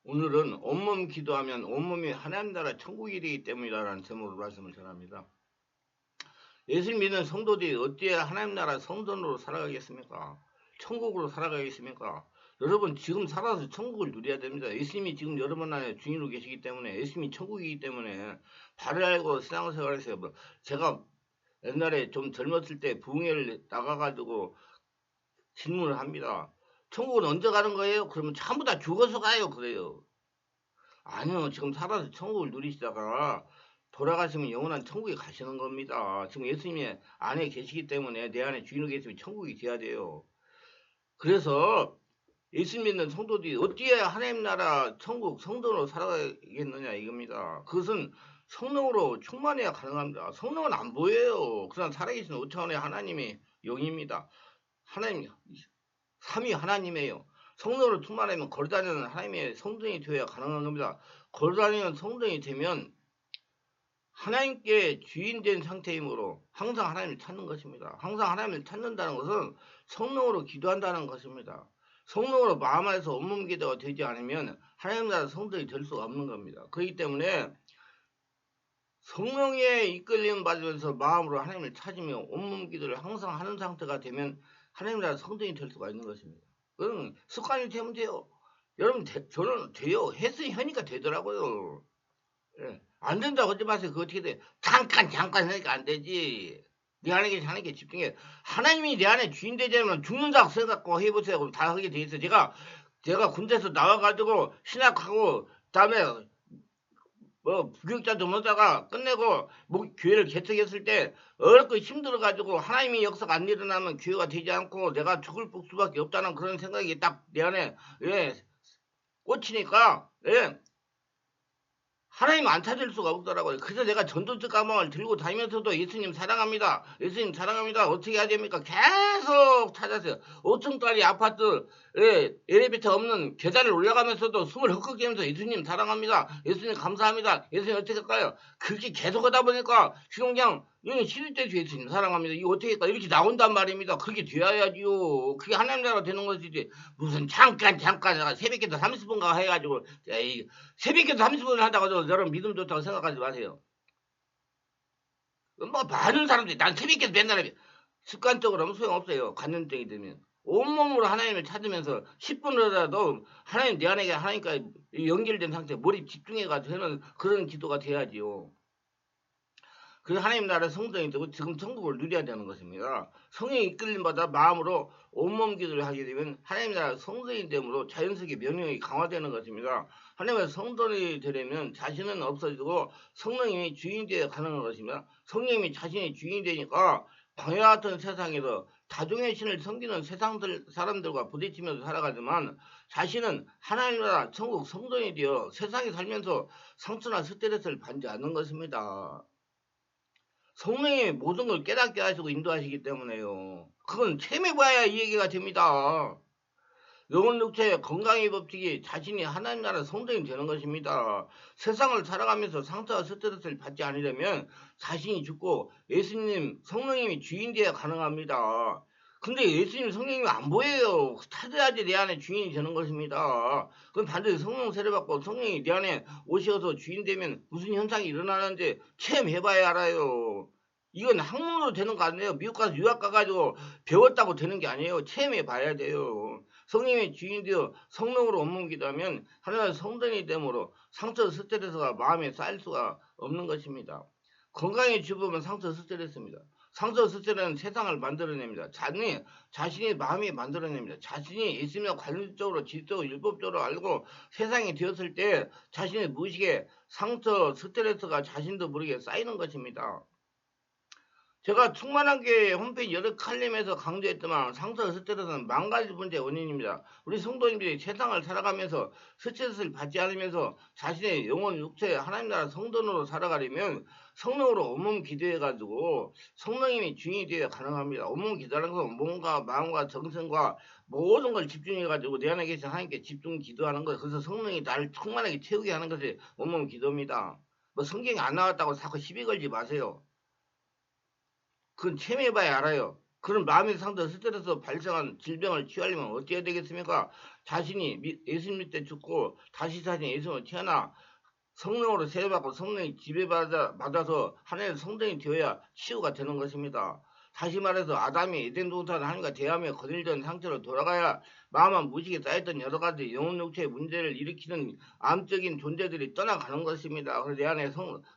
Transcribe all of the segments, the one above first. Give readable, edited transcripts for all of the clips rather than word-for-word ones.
오늘은 온몸 기도하면 온몸이 하나님 나라 천국이 되기 때문이라는 제목으로 말씀을 전합니다. 예수 믿는 성도들이 어찌해 하나님 나라 성전으로 살아가겠습니까? 천국으로 살아가겠습니까? 여러분 지금 살아서 천국을 누려야 됩니다. 예수님이 지금 여러분 안에 주인으로 계시기 때문에 예수님이 천국이기 때문에 바로 알고 신앙생활에서 제가 옛날에 좀 젊었을 때 부흥회를 나가가지고 질문을 합니다. 천국은 언제 가는 거예요? 그러면 전부 다 죽어서 가요. 그래요. 아니요, 지금 살아서 천국을 누리시다가 돌아가시면 영원한 천국에 가시는 겁니다. 지금 예수님이 안에 계시기 때문에 내 안에 주인으로 계시면 천국이 돼야 돼요. 그래서 예수 믿는 성도들이 어찌해 하나님 나라 천국 성전으로 살아가겠느냐 이겁니다. 그것은 성령으로 충만해야 가능합니다. 성령은 안 보여요. 그냥 살아계신 5차원의 하나님의 영입니다. 하나님, 삼위 하나님이에요. 성령으로 충만하면 걸어다니는 하나님의 성전이 되어야 가능한 겁니다. 걸어다니는 성전이 되면 하나님께 주인된 상태이므로 항상 하나님을 찾는 것입니다. 항상 하나님을 찾는다는 것은 성령으로 기도한다는 것입니다. 성령으로 마음 안에서 온몸 기도가 되지 않으면 하나님 나라 성전이 될 수가 없는 겁니다. 그렇기 때문에 성령의 이끌림 받으면서 마음으로 하나님을 찾으며 온몸 기도를 항상 하는 상태가 되면 하나님 나라 성전이 될 수가 있는 것입니다. 그건 습관이 되면 돼요. 여러분 저는 돼요. 했으니 하니까 되더라고요. 예. 안 된다고 하지 마세요. 그거 어떻게 돼? 잠깐 하니까 안 되지. 내 안에 계신 하나님께 집중해. 하나님이 내 안에 주인 되자면 죽는다고 생각하고 해보세요. 그럼 다 하게 돼 있어. 제가 군대에서 나와가지고 신학하고 그다음에 뭐 부교육자도 못하다가 끝내고 뭐 교회를 개척했을 때 어렵고 힘들어가지고 하나님이 역사가 안 일어나면 교회가 되지 않고 내가 죽을 수밖에 없다는 그런 생각이 딱 내 안에 꽂히니까 하나님 안 찾을 수가 없더라고요. 그래서 내가 전도적 가방을 들고 다니면서도 예수님 사랑합니다. 예수님 사랑합니다. 어떻게 해야 됩니까? 계속 찾았어요. 5층짜리 아파트 엘리베이터 없는 계단을 올라가면서도 숨을 헛헛 쉬면서 예수님 사랑합니다. 예수님 감사합니다. 예수님 어떻게 할까요? 그렇게 계속 하다 보니까 지금 그냥 시리때도 예수님 사랑합니다. 이거 어떻게 할까? 이렇게 나온단 말입니다. 그렇게 되어야지요. 그게 하나님 나라 되는 것이지. 무슨 잠깐 내가 새벽기도 30분가 해가지고 새벽기도 30분을 한다고 여러분 믿음 좋다고 생각하지 마세요. 뭐 많은 사람들이 난 새벽기도 맨날 해. 습관적으로 하면 소용없어요. 관념증이 되면. 온몸으로 하나님을 찾으면서 10분이라도 하나님 내 안에 하나님과 연결된 상태 머리 집중해가지고 하는 그런 기도가 돼야지요. 그 하나님 나라 성전이 되고 지금 천국을 누려야 되는 것입니다. 성령의 이끌림받아 마음으로 온몸 기도를 하게 되면 하나님 나라 성전이 되므로 자연스럽게 명령이 강화되는 것입니다. 하나님의 성전이 되려면 자신은 없어지고 성령님이 주인이 되어 가능한 것입니다. 성령님이 자신이 주인이 되니까 광야 같은 세상에서 다중의 신을 섬기는 세상 사람들과 부딪히면서 살아가지만 자신은 하나님 나라 천국 성전이 되어 세상에 살면서 상처나 스트레스를 받지 않는 것입니다. 성령이 모든 걸 깨닫게 하시고 인도하시기 때문에요. 그건 체험해봐야 이 얘기가 됩니다. 영혼 육체의 건강의 법칙이 자신이 하나님 나라 성전이 되는 것입니다. 세상을 살아가면서 상처와 스트레스를 받지 않으려면 자신이 죽고 예수님 성령님이 주인 되어야 가능합니다. 근데 예수님 성령님이 안 보여요. 찾아야지 내 안에 주인이 되는 것입니다. 그럼 반드시 성령 세례받고 성령이 내 안에 오셔서 주인 되면 무슨 현상이 일어나는지 체험해봐야 알아요. 이건 학문으로 되는 거 아니에요. 미국 가서 유학 가가지고 배웠다고 되는 게 아니에요. 체험해봐야 돼요. 성령의 주인 되어 성령으로 온몸 기도하면 하나님의 성전이 되므로 상처 스트레스가 마음에 쌓일 수가 없는 것입니다. 건강의 주범은 상처 스트레스입니다. 상처 스트레스는 세상을 만들어냅니다. 자신이 마음이 만들어냅니다. 자신이 예수님과 관습적으로 질적으로 율법적으로 알고 세상이 되었을 때 자신의 무의식에 상처 스트레스가 자신도 모르게 쌓이는 것입니다. 제가 충만한 교회 홈페이지 여러 칼럼에서 강조했지만 상처 스트레스는 만 가지 문제의 원인입니다. 우리 성도님들이 세상을 살아가면서 스트레스를 받지 않으면서 자신의 영혼, 육체, 하나님 나라 성전으로 살아가려면 성령으로 온몸 기도해가지고 성령님이 주인이 되어야 가능합니다. 온몸 기도하는 것은 몸과 마음과 정성과 모든 걸 집중해가지고 내 안에 계신 하나님께 집중 기도하는 것. 그래서 성령이 나를 충만하게 채우게 하는 것이 온몸 기도입니다. 뭐 성경이 안 나왔다고 자꾸 시비 걸지 마세요. 그건 체험해봐야 알아요. 그런 마음의 상처 스트레스 발생한 질병을 치유하려면 어떻게 해야 되겠습니까? 자신이 예수님 밑에 죽고 다시 사신 예수님을 태어나 성령으로 세례받고 성령이 지배받아서 하나님의 성전이 되어야 치유가 되는 것입니다. 다시 말해서 아담이 에덴 동산 하나님과 대하며 거닐던 상태로 돌아가야 마음만 무식에 쌓였던 여러 가지 영혼 육체의 문제를 일으키는 암적인 존재들이 떠나가는 것입니다. 그래서 내 안에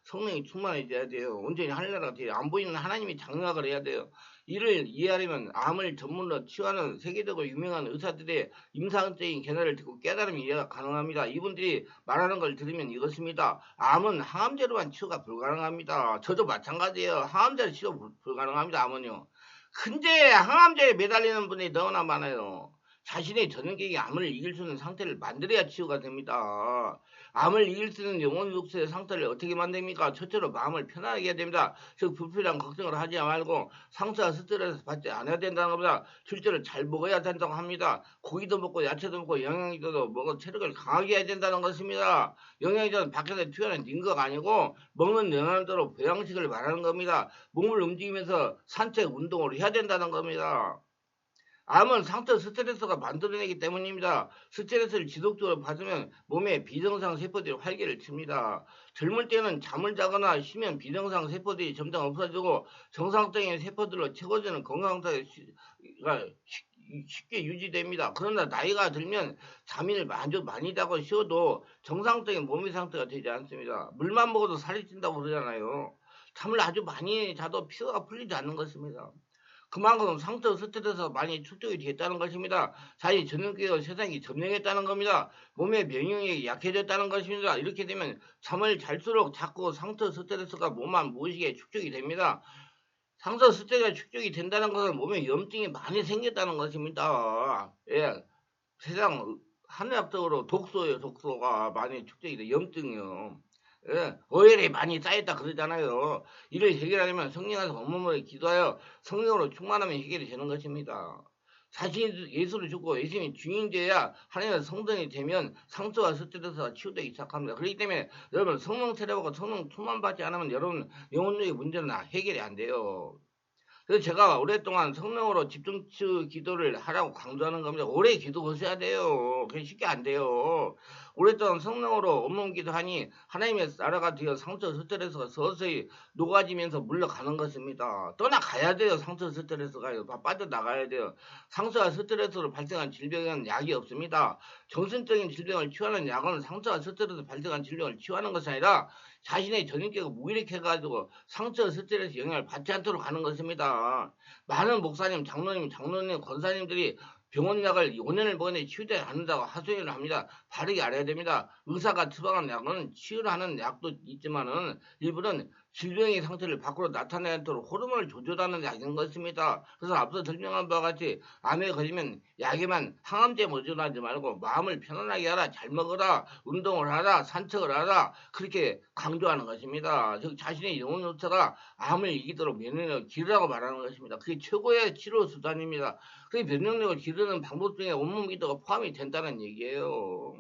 성령이 충만해져야 돼요. 온전히 하늘나라가 돼요. 안 보이는 하나님이 장악을 해야 돼요. 이를 이해하려면 암을 전문으로 치유하는 세계적으로 유명한 의사들의 임상적인 견해를 듣고 깨달으면 이해가 가능합니다. 이분들이 말하는 걸 들으면 이것입니다. 암은 항암제로만 치유가 불가능합니다. 저도 마찬가지예요. 항암제로 치유 불가능합니다. 암은요. 근데 항암제에 매달리는 분이 너무나 많아요. 자신의 전형적인 암을 이길 수 있는 상태를 만들어야 치유가 됩니다. 암을 이길 수 있는 영혼 육체의 상태를 어떻게 만듭니까? 첫째로 마음을 편안하게 해야 됩니다. 즉 불필요한 걱정을 하지 말고 상처와 스트레스 받지 않아야 된다는 겁니다. 둘째로 잘 먹어야 된다고 합니다. 고기도 먹고 야채도 먹고 영양제도 먹어 체력을 강하게 해야 된다는 것입니다. 영양제는 밖에서 튀어나온 링거가 아니고 먹는 영양제로 보양식을 말하는 겁니다. 몸을 움직이면서 산책 운동을 해야 된다는 겁니다. 암은 상처 스트레스가 만들어내기 때문입니다. 스트레스를 지속적으로 받으면 몸의 비정상 세포들이 활개를 칩니다. 젊을 때는 잠을 자거나 쉬면 비정상 세포들이 점점 없어지고 정상적인 세포들로 채워지는 건강 상태가 쉽게 유지됩니다. 그러나 나이가 들면 잠을 아주 많이 자고 쉬어도 정상적인 몸의 상태가 되지 않습니다. 물만 먹어도 살이 찐다고 그러잖아요. 잠을 아주 많이 자도 피로가 풀리지 않는 것입니다. 그만큼 상처 스트레스가 많이 축적이 됐다는 것입니다. 자기 전염기가 세상이 점령했다는 겁니다. 몸의免疫力이 약해졌다는 것입니다. 이렇게 되면 잠을 잘수록 자꾸 상처 스트레스가 몸 안 무의식에 축적이 됩니다. 상처 스트레스가 축적이 된다는 것은 몸에 염증이 많이 생겼다는 것입니다. 예, 세상 한의학적으로 독소예요. 독소가 많이 축적이 돼. 염증이요. 예, 오열이 많이 쌓였다 그러잖아요. 이를 해결하려면 성령에서 온몸으로 기도하여 성령으로 충만하면 해결이 되는 것입니다. 자신이 예수를 죽고 예수님이 주인되어야 하나님의 성전이 되면 상처와 스트레스가 치유되기 시작합니다. 그렇기 때문에 여러분 성령 세례받고 성령 충만받지 않으면 여러분 영혼력의 문제는 해결이 안 돼요. 그래서 제가 오랫동안 성령으로 집중치 기도를 하라고 강조하는 겁니다. 오래 기도하셔야 돼요. 그게 쉽게 안 돼요. 오랫동안 성령으로 온몸 기도하니 하나님의 나라가 되어 상처 스트레스가 서서히 녹아지면서 물러가는 것입니다. 떠나가야 돼요. 상처 스트레스가요. 빠져나가야 돼요. 상처와 스트레스로 발생한 질병은 약이 없습니다. 정신적인 질병을 치유하는 약은 상처와 스트레스 발생한 질병을 치유하는 것이 아니라 자신의 전인격을 무기력해가지고 상처 스트레스 영향을 받지 않도록 하는 것입니다. 많은 목사님, 장로님, 권사님들이 병원약을 5년을 먹었는데 치유되지 않는다고 하소연을 합니다. 바르게 알아야 됩니다. 의사가 처방한 약은 치유를 하는 약도 있지만은 일부는 질병의 상태를 밖으로 나타내도록 호르몬을 조절하는 약인 것입니다. 그래서 앞서 설명한 바와 같이 암에 걸리면 약에만 항암제 의존하지 말고 마음을 편안하게 하라, 잘 먹어라, 운동을 하라, 산책을 하라 그렇게 강조하는 것입니다. 즉 자신의 영혼 요체가 암을 이기도록 면역력을 기르라고 말하는 것입니다. 그게 최고의 치료 수단입니다. 그 면역력을 기르는 방법 중에 온몸 기도가 포함이 된다는 얘기예요.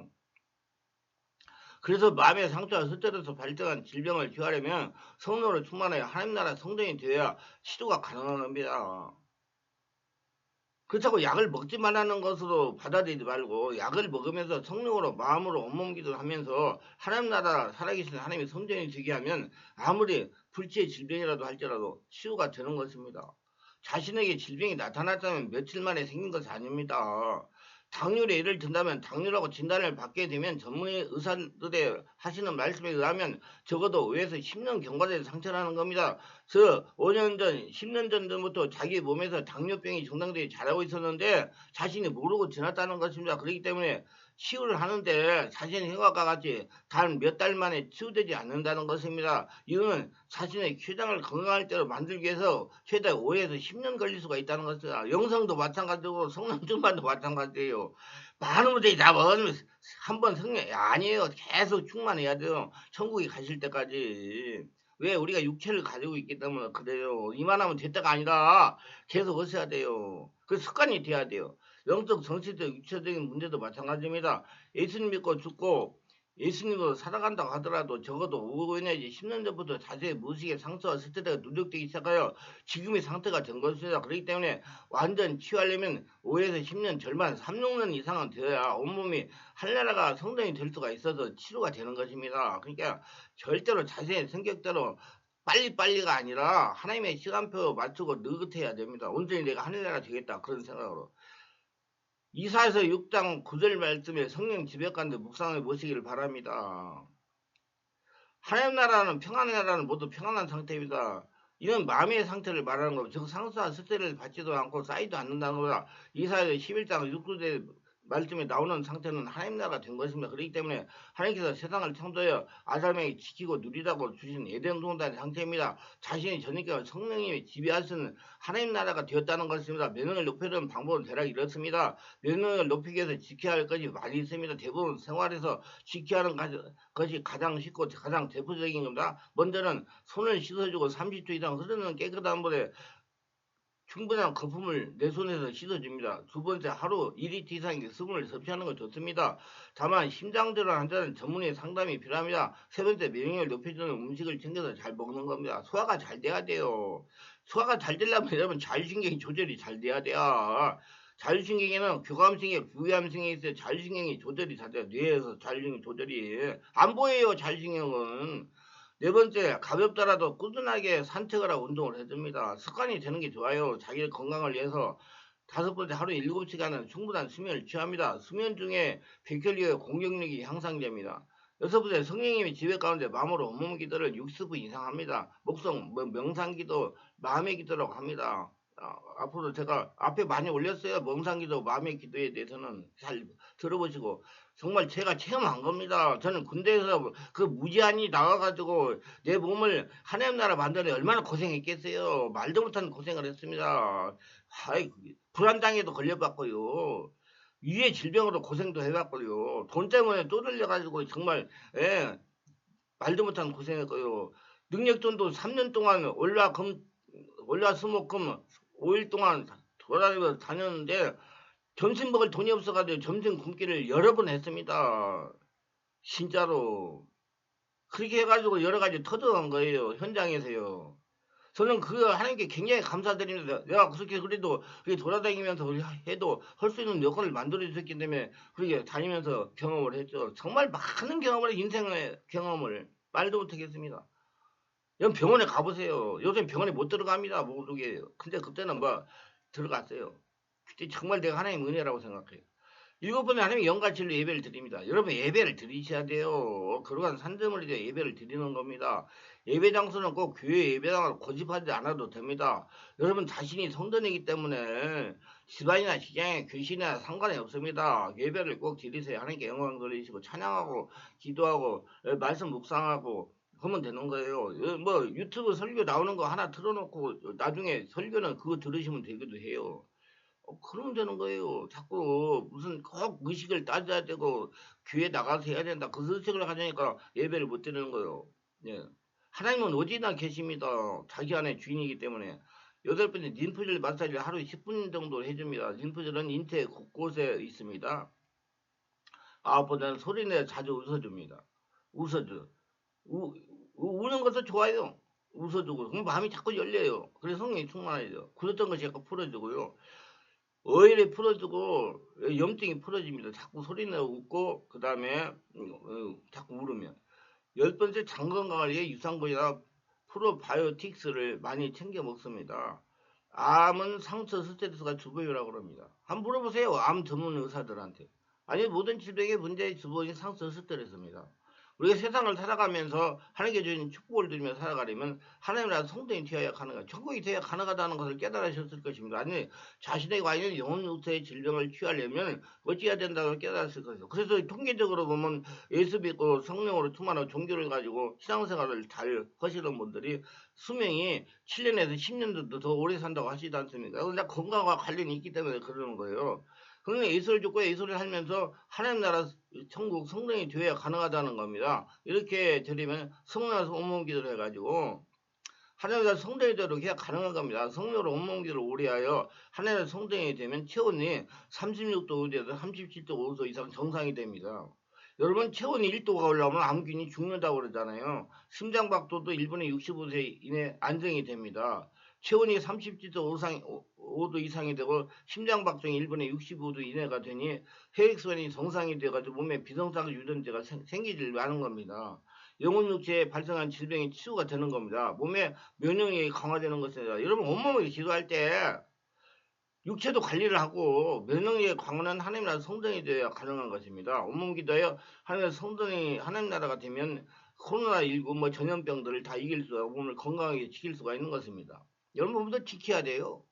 그래서 마음의 상처와 스트레스 발생한 질병을 치유하려면 성령으로 충만하여 하나님 나라 성전이 되어야 치료가 가능한 겁니다. 그렇다고 약을 먹지 말라는 것으로 받아들이지 말고 약을 먹으면서 성령으로 마음으로 온몸 기도를 하면서 하나님 나라 살아계신 하나님의 성전이 되게 하면 아무리 불치의 질병이라도 할지라도 치유가 되는 것입니다. 자신에게 질병이 나타났다면 며칠 만에 생긴 것이 아닙니다. 당뇨를 예를 든다면 당뇨라고 진단을 받게 되면 전문의 의사들의 하시는 말씀에 의하면 적어도 5에서 10년 경과된 상처라는 겁니다. 5년 전, 10년 전부터 자기 몸에서 당뇨병이 정상적이 자라고 있었는데 자신이 모르고 지났다는 것입니다. 그렇기 때문에 치유를 하는데 자신의 생각과 같이 단 몇 달 만에 치유되지 않는다는 것입니다. 이유는 자신의 췌장을 건강할 대로 만들기 위해서 최대 5에서 10년 걸릴 수가 있다는 것입니다. 영성도 마찬가지고 성령 충만도 마찬가지예요. 많은 분들이 다 먹으면 한번 성령 아니에요. 계속 충만해야 돼요. 천국에 가실 때까지. 왜 우리가 육체를 가지고 있기 때문에 그래요. 이만하면 됐다가 아니라 계속 하셔야 돼요. 그 습관이 돼야 돼요. 영적, 정신적, 육체적인 문제도 마찬가지입니다. 예수님 믿고 죽고 예수님으로 살아간다고 하더라도 적어도 5년 내지 10년 전부터 자세히 무의식의 상처와 스트레스가 누적되기 시작하여 지금의 상태가 된 것입니다. 그렇기 때문에 완전 치유하려면 5에서 10년 절반 3, 6년 이상은 되어야 온몸이 한나라가 성장이 될 수가 있어서 치료가 되는 것입니다. 그러니까 절대로 자신의 성격대로 빨리빨리가 아니라 하나님의 시간표 맞추고 느긋해야 됩니다. 온전히 내가 하늘나라 되겠다 그런 생각으로. 이사에서 6장 9절 말씀에 성령 지배관들 묵상해 보시기를 바랍니다. 하나님 나라는 평안의 나라는 모두 평안한 상태입니다. 이는 마음의 상태를 말하는 거고 즉 상수와 스트레스를 받지도 않고 쌓이도 않는다는 거다. 이사에서 11장 6절 말씀에 나오는 상태는 하나님 나라가 된 것입니다. 그렇기 때문에 하나님께서 세상을 창조하여 아담에게 지키고 누리라고 주신 에덴 동산의 상태입니다. 자신이 전니까 성령님이 지배하시는 하나님 나라가 되었다는 것입니다. 명령을 높이려는 방법은 대략 이렇습니다. 명령을 높이기 위해서 지켜야 할 것이 많이 있습니다. 대부분 생활에서 지켜야 하는 것이 가장 쉽고 가장 대표적인 겁니다. 먼저는 손을 씻어주고 30초 이상 흐르는 깨끗한 물에 충분한 거품을 내 손에서 씻어줍니다. 두 번째, 하루 1리터 이상의 수분을 섭취하는 것 좋습니다. 다만 심장질환 환자는 전문의 상담이 필요합니다. 세 번째,免疫을 높여주는 음식을 챙겨서 잘 먹는 겁니다. 소화가 잘 돼야 돼요. 소화가 잘 되려면 여러분 자율신경이 조절이 잘 돼야 돼요. 자율신경에는 교감신경, 부위암신경이 있어요. 자율신경이 조절이 잘 돼요. 뇌에서 자율신경 조절이 안 보여요. 자율신경은. 네 번째, 가볍더라도 꾸준하게 산책을 하고 운동을 해줍니다. 습관이 되는 게 좋아요. 자기 건강을 위해서. 다섯 번째, 하루 7시간은 충분한 수면을 취합니다. 수면 중에 백혈류의 공격력이 향상됩니다. 여섯 번째, 성령님이 지배 가운데 마음으로 온몸 기도를 60분 이상 합니다. 목성, 명상기도, 마음의 기도라고 합니다. 앞으로 제가 앞에 많이 올렸어요. 명상기도, 마음의 기도에 대해서는 잘 들어보시고. 정말 제가 체험한 겁니다. 저는 군대에서 그 무제한이 나와가지고 내 몸을 하나님 나라 만드는데 얼마나 고생했겠어요. 말도 못한 고생을 했습니다. 아이, 불안장애도 걸려봤고요. 위의 질병으로 고생도 해봤고요. 돈 때문에 또 들려가지고 정말 말도 못한 고생했고요. 능력돈도 3년 동안 올라 수목금 5일 동안 돌아다니면서 다녔는데 점심 먹을 돈이 없어가지고 점심 굶기를 여러 번 했습니다. 진짜로. 그렇게 해가지고 여러 가지 터득한 거예요. 현장에서요. 저는 그 하나님께 굉장히 감사드립니다. 내가 그렇게 그래도 그렇게 돌아다니면서 해도 할 수 있는 여건을 만들어 주셨기 때문에 그렇게 다니면서 경험을 했죠. 정말 많은 경험을 인생의 경험을 말도 못하겠습니다. 여러분 병원에 가보세요. 요즘 병원에 못 들어갑니다. 모르게. 근데 그때는 뭐 들어갔어요. 그때 정말 내가 하나님 은혜라고 생각해요. 일곱 번에 하나님이 영가칠로 예배를 드립니다. 여러분 예배를 드리셔야 돼요. 그러한 산점을 이제 예배를 드리는 겁니다. 예배 장소는 꼭 교회 예배당을 고집하지 않아도 됩니다. 여러분 자신이 성전이기 때문에 집안이나 시장에 교실이나 상관이 없습니다. 예배를 꼭 드리세요. 하나님께 영광 돌리시고 찬양하고 기도하고 말씀 묵상하고 하면 되는 거예요. 뭐 유튜브 설교 나오는 거 하나 틀어놓고 나중에 설교는 그거 들으시면 되기도 해요. 그러면 되는 거예요. 자꾸 무슨 꼭 의식을 따져야 되고 교회 나가서 해야 된다. 그 의식을 가지니까 예배를 못 드리는 거예요. 예. 하나님은 어디나 계십니다. 자기 안에 주인이기 때문에. 여덟 번째 림프질 마사지를 하루에 10분 정도 해줍니다. 림프질은 인체 곳곳에 있습니다. 아홉 번째는 소리내 자주 웃어줍니다. 웃어줘. 우는 것도 좋아요. 웃어주고 그럼 마음이 자꾸 열려요. 그래서 성령이 충만해져. 굳었던 것이 약간 풀어지고요. 어혈이 풀어지고 염증이 풀어집니다. 자꾸 소리내고 웃고 그 다음에 자꾸 울으면. 열 번째 장 건강을 위해 유산균이나 프로바이오틱스를 많이 챙겨 먹습니다. 암은 상처 스트레스가 주범이라고 합니다. 한번 물어보세요. 암 전문 의사들한테. 아니 모든 질병의 문제의 주범이 상처 스트레스입니다. 우리가 세상을 살아가면서 하나님께 주신 축복을 누리며 살아가려면 하나님이라는 성도이 되어야 가능하다. 천국이 되어야 가능하다는 것을 깨달으셨을 것입니다. 아니 자신에게 와 있는 영혼으로서의 질병을 취하려면 어찌해야 된다고 깨달았을 것이죠. 그래서 통계적으로 보면 예수 믿고 성령으로 충만한 종교를 가지고 신앙생활을 잘 하시는 분들이 수명이 7년에서 10년도 더 오래 산다고 하시지 않습니까? 그러니까 건강과 관련이 있기 때문에 그러는 거예요. 그러면 예수를 듣고 예수를 하면서 하나님 나라 천국 성령이 되어야 가능하다는 겁니다. 이렇게 드리면 성령에서 온몸 기도를 해가지고 하나님 나라 성령이 되도록 해야 가능한 겁니다. 성령으로 온몸 기도를 오래 하여 하나님 나라 성령이 되면 체온이 36도 5도에서 37도 5도 이상 정상이 됩니다. 여러분 체온이 1도가 올라오면 암균이 죽는다고 그러잖아요. 심장박도도 1분에 65세 이내 안정이 됩니다. 체온이 37도 이상, 5도 이상이 되고 심장박동이 1분에 65도 이내가 되니 혈액순환이 정상이 돼가지고 몸에 비정상 유전자가 생기질 않은 겁니다. 영혼 육체에 발생한 질병이 치유가 되는 겁니다. 몸에 면역력이 강화되는 것입니다. 여러분 온몸을 기도할 때 육체도 관리를 하고 면역력이 강한 하나님 나라 성전이 되어야 가능한 것입니다. 온몸 기도하여 하나님 성전이 하나님 나라가 되면 코로나19 뭐 전염병들을 다 이길 수가 몸을 건강하게 지킬 수가 있는 것입니다. 여러분도 지켜야 돼요.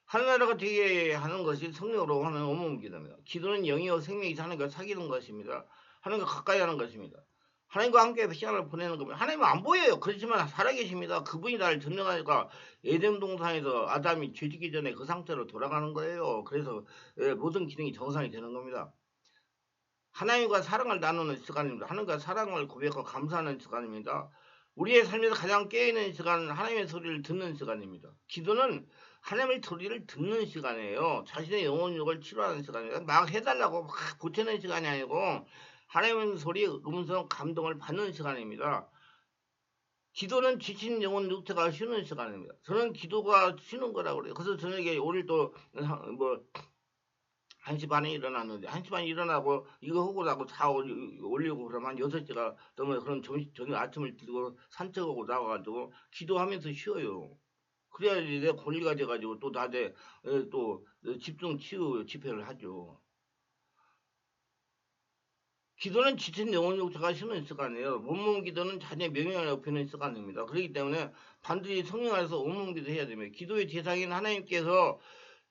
하나님 나라가 되게 하는 것이 성령으로 하는 온몸 기도입니다. 기도는 영이요 생명이서 하나님과 사귀는 것입니다. 하나님과 가까이 하는 것입니다. 하나님과 함께 시간을 보내는 겁니다. 하나님은 안 보여요. 그렇지만 살아계십니다. 그분이 나를 증명하니까 에덴 동산에서 아담이 죄짓기 전에 그 상태로 돌아가는 거예요. 그래서 모든 기능이 정상이 되는 겁니다. 하나님과 사랑을 나누는 시간입니다. 하나님과 사랑을 고백하고 감사하는 시간입니다. 우리의 삶에서 가장 깨어있는 시간은 하나님의 소리를 듣는 시간입니다. 기도는 하나님의 소리를 듣는 시간이에요. 자신의 영혼력을 치료하는 시간입니다. 막 해달라고 막 보태는 시간이 아니고 하나님의 소리, 음성, 감동을 받는 시간입니다. 기도는 지친 영혼 육체가 쉬는 시간입니다. 저는 기도가 쉬는 거라고 그래요. 그래서 저녁에 오늘 또 뭐 1시 반에 일어났는데 1시 반에 일어나고 이거 하고 나고 다 올리고 그러면 6시가 넘어요. 그럼 저녁 아침을 들고 산책하고 나와가지고 기도하면서 쉬어요. 그래야지 내 권리가 돼가지고 또 낮에 또 집중 치유 집회를 하죠. 기도는 지친 영혼 육체가 쉬는 시간이에요. 온몸 기도는 자녀의 명령을 높이는 시간입니다. 그렇기 때문에 반드시 성령 안에서 온몸 기도 해야 됩니다. 기도의 대상인 하나님께서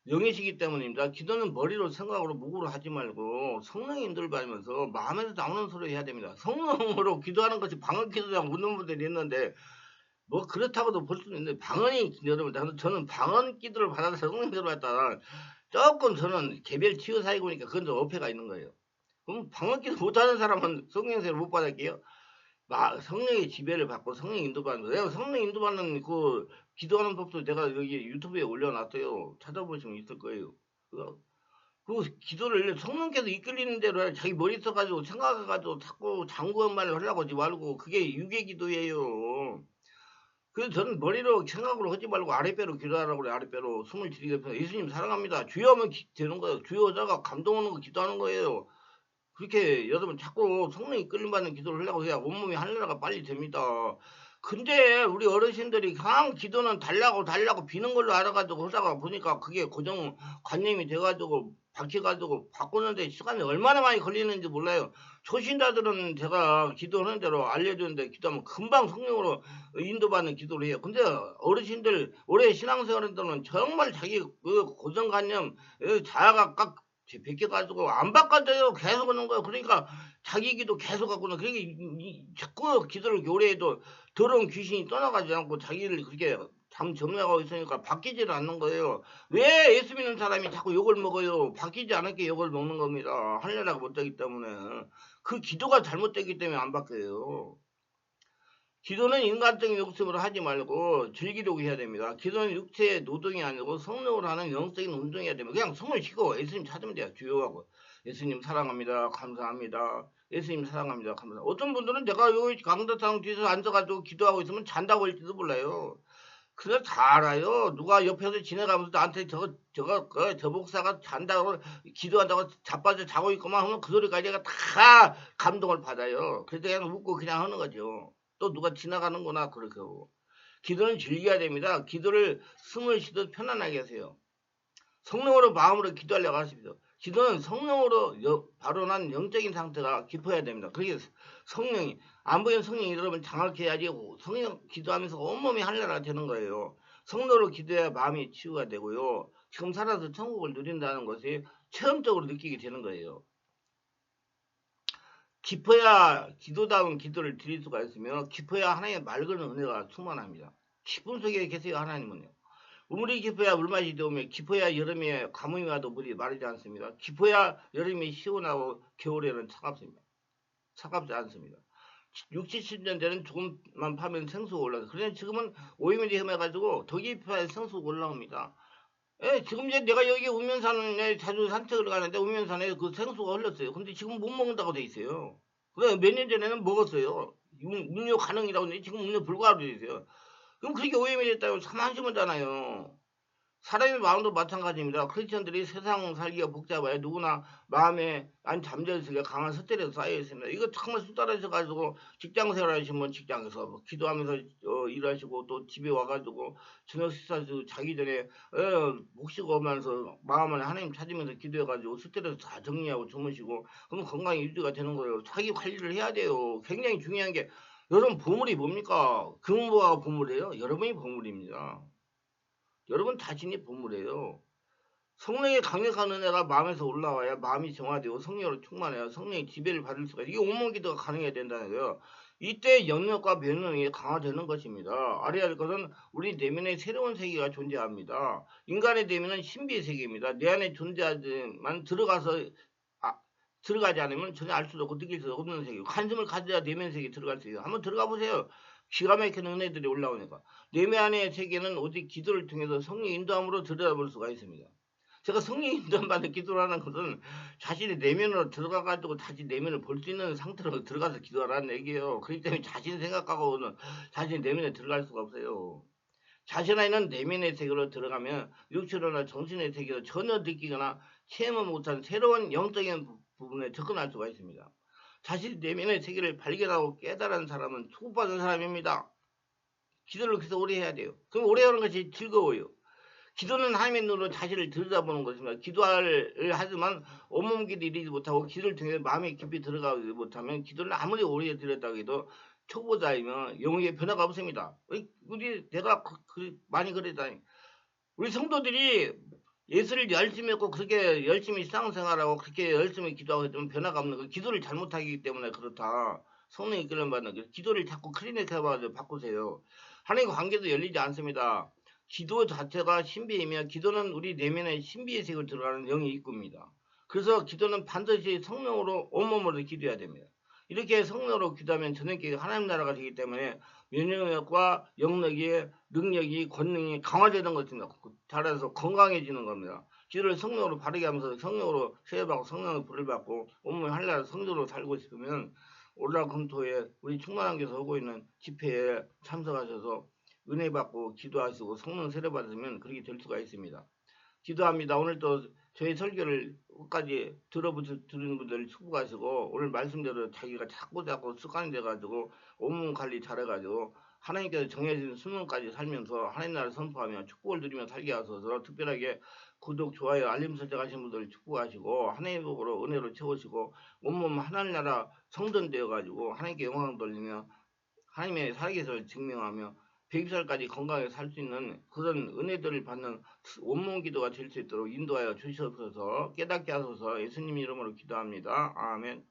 영이시기 때문입니다. 기도는 머리로 생각으로 목으로 하지 말고 성령의 인도를 받으면서 마음에서 나오는 소리를 해야 됩니다. 성령으로 기도하는 것이 방언 기도라고 묻는 분들이 있는데 뭐 그렇다고도 볼 수는 있는데 방언이 여러분 저는 방언 기도를 받아서 성령 기도를 받다 조금 저는 개별 치유 사이고니까 그건 좀 어폐가 있는 거예요. 그럼 방언 기도 못하는 사람은 성령 세를 못 받을게요. 성령의 지배를 받고 성령 인도받는 거. 내가 성령 인도받는 그 기도하는 법도 내가 여기 유튜브에 올려놨어요. 찾아보시면 있을 거예요. 그 기도를 성령께서 이끌리는 대로 자기 머리 써가지고 생각해가지고 자꾸 장구한 말을 하려고 하지 말고 그게 유괴 기도예요. 그래서 저는 머리로 생각으로 하지 말고 아랫배로 기도하라고 그래. 아랫배로 숨을 들이대면서 예수님 사랑합니다. 주여 하면 되는 거예요. 주여 하다가 감동하는 거 기도하는 거예요. 그렇게 여러분 자꾸 성령이 끌림받는 기도를 하려고 해야 온몸이 하늘나라가 빨리 됩니다. 근데 우리 어르신들이 그냥 기도는 달라고 비는 걸로 알아가지고 하다가 보니까 그게 고정관념이 돼가지고 박혀가지고 바꾸는데 시간이 얼마나 많이 걸리는지 몰라요. 초신자들은 제가 기도하는 대로 알려주는데 기도하면 금방 성령으로 인도받는 기도를 해요. 근데 어르신들 오래 신앙생활들은 정말 자기 그 고정관념 자아가 꽉 베껴가지고 안 바꿔져요. 계속 하는 거예요. 그러니까 자기 기도 계속 하고는 그러니까 자꾸 기도를 교례해도 더러운 귀신이 떠나가지 않고 자기를 그렇게 점령하고 있으니까 바뀌지를 않는 거예요. 왜 예수 믿는 사람이 자꾸 욕을 먹어요? 바뀌지 않을게 욕을 먹는 겁니다. 하늘나라가 못되기 때문에. 그 기도가 잘못되기 때문에 안 바뀌어요. 기도는 인간적인 욕심으로 하지 말고 즐기려고 해야 됩니다. 기도는 육체의 노동이 아니고 성령으로 하는 영적인 운동이어야 됩니다. 그냥 숨을 쉬고 예수님 찾으면 돼요. 주요하고 예수님 사랑합니다. 감사합니다. 예수님 사랑합니다. 감사합니다. 어떤 분들은 내가 여기 강도상 뒤에서 앉아가지고 기도하고 있으면 잔다고 할지도 몰라요. 그래서 다 알아요. 누가 옆에서 지나가면서 나한테 저 목사가 잔다고 기도한다고 자빠져 자고 있구만 하면 그 소리까지 다 감동을 받아요. 그래서 그냥 웃고 그냥 하는 거죠. 또 누가 지나가는구나 그렇게 하고. 기도는 즐겨야 됩니다. 기도를 숨을 쉬듯 편안하게 하세요. 성령으로 마음으로 기도하려고 하십니다. 기도는 성령으로 발언한 영적인 상태가 깊어야 됩니다. 그게 성령이 안 보이는 성령이 여러분 장악해야지 성령 기도하면서 온몸이 하늘나라가 되는 거예요. 성령으로 기도해야 마음이 치유가 되고요. 지금 살아서 천국을 누린다는 것이 체험적으로 느끼게 되는 거예요. 깊어야 기도다운 기도를 드릴 수가 있으며 깊어야 하나님의 맑은 은혜가 충만합니다. 깊은 속에 계세요 하나님은요. 우물이 깊어야 물맛이 되오며 깊어야 여름에 가뭄이 와도 물이 마르지 않습니다. 깊어야 여름이 시원하고 겨울에는 차갑지 않습니다. 60, 70년 전에는 조금만 파면 생수가 올라서 그런데 지금은 5mm 헤매가지고 더 깊어야 생수가 올라옵니다. 예, 지금 이제 내가 여기 우면산에 자주 산책을 가는데 우면산에 그 생수가 흘렀어요. 근데 지금 못 먹는다고 돼 있어요. 그래 몇 년 전에는 먹었어요. 음료 가능이라고 했는데 지금 음료 불가로 돼 있어요. 그럼 그렇게 오염이 됐다고 참 한심하잖아요. 사람의 마음도 마찬가지입니다. 크리스천들이 세상 살기가 복잡해요. 누구나 마음에 안 잠재의식에 강한 스트레스 쌓여 있습니다. 이거 정말 수달하셔가지고 직장 생활하시면 직장에서 뭐 기도하면서 일하시고 또 집에 와가지고 저녁 식사 자기 전에 묵시고 오면서 마음을 하나님 찾으면서 기도해가지고 스트레스 다 정리하고 주무시고 그럼 건강이 유지가 되는 거예요. 자기 관리를 해야 돼요. 굉장히 중요한 게 여러분 보물이 뭡니까? 금은보화가 보물이에요. 여러분이 보물입니다. 여러분 자신이 보물이에요. 성령의 강력한 은혜가 마음에서 올라와야 마음이 정화되고 성령으로 충만해야 성령의 지배를 받을 수가 있어요. 이게 온몸 기도가 가능해야 된다는 거예요. 이때 영역과 변능이 강화되는 것입니다. 알아야 할 것은 우리 내면에 새로운 세계가 존재합니다. 인간의 내면은 신비의 세계입니다. 내 안에 존재하지만 들어가지 않으면 전혀 알 수도 없고 느낄 수 없는 세계. 관심을 가져야 내면 세계에 들어갈 수 있어요. 한번 들어가 보세요. 기가 막힌 은혜들이 올라오니까. 내면 안의 세계는 오직 기도를 통해서 성령 인도함으로 들여다볼 수가 있습니다. 제가 성령 인도함 받은 기도를 하는 것은 자신의 내면으로 들어가가지고 다시 내면을 볼 수 있는 상태로 들어가서 기도하라는 얘기예요. 그렇기 때문에 자신 생각하고는 자신의 내면에 들어갈 수가 없어요. 자신 안에는 내면의 세계로 들어가면 육체로나 정신의 세계로 전혀 느끼거나 체험을 못한 새로운 영적인 부분에 접근할 수가 있습니다. 자신 내면의 세계를 발견하고 깨달은 사람은 축복받은 사람입니다. 기도를 계속 오래 해야 돼요. 그럼 오래 하는 것이 즐거워요. 기도는 하나님의 눈으로 자신을 들여다보는 것입니다. 기도를 하지만 온몸 기도 이루지 못하고 기도를 통해 마음에 깊이 들어가지 못하면 기도를 아무리 오래 들였다고 해도 초보자이면 영혼의 변화가 없습니다. 우리 내가 많이 그랬다니. 우리 성도들이 예수를 열심히 했고 그렇게 열심히 신앙생활하고 그렇게 열심히 기도하고 했지만 변화가 없는 거 기도를 잘못하기 때문에 그렇다. 성령이 이끌림 받는 거 기도를 자꾸 클리닉해봐서 바꾸세요. 하나님과 관계도 열리지 않습니다. 기도 자체가 신비이며 기도는 우리 내면의 신비의 세계로 들어가는 영의 입구입니다. 그래서 기도는 반드시 성령으로 온몸으로 기도해야 됩니다. 이렇게 성령으로 기도하면 저녁에 하나님 나라가 되기 때문에 면역력과 영력이 능력이 권능이 강화되는 것입니다. 잘해서 건강해지는 겁니다. 기도를 성령으로 바르게 하면서 성령으로 세례받고 성령의 불을 받고 온몸이 한나라 성도로 살고 싶으면 올라금토에 우리 충만한 교에서 하고 있는 집회에 참석하셔서 은혜 받고 기도하시고 성령 세례 받으면 그렇게 될 수가 있습니다. 기도합니다. 오늘 또 저희 설교를 끝까지 들은 분들 축복하시고 오늘 말씀대로 자기가 자꾸 습관이 돼가지고 온몸 관리 잘해가지고 하나님께서 정해진 수능까지 살면서 하나님 나라를 선포하며 축복을 드리며 살게 하소서. 특별하게 구독, 좋아요, 알림 설정하신 분들 축복하시고 하나님의 복으로 은혜로 채우시고 온몸 하나님 나라 성전 되어가지고 하나님께 영광 돌리며 하나님의 살아계심을 증명하며 100살까지 건강하게 살 수 있는 그런 은혜들을 받는 온몸 기도가 될 수 있도록 인도하여 주시옵소서. 깨닫게 하소서. 예수님 이름으로 기도합니다. 아멘.